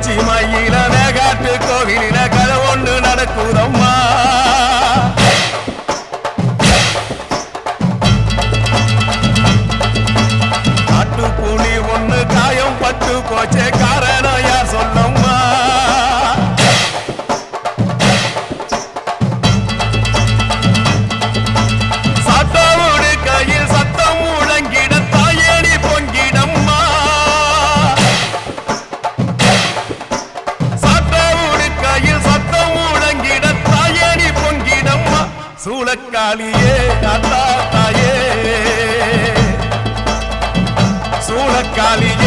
உச்சி மயில மேகாட்டு கோவிலில கதை ஒன்று நடக்குதம்மா. காட்டுப்புலி ஒண்ணு காயம் பட்டு போச்சே காரணம் யார் சொல்லம்மா. சாத்தாவோடு கையில் சத்தம் முழங்கிட தாயேடி பொங்கிடம்மா. சாத்தாவோடு கையில் சத்தம் முழங்கிட தாயேடி பொங்கிடம்மா. சூளக்காளியே அத்தா தாயே சூளக்காளியே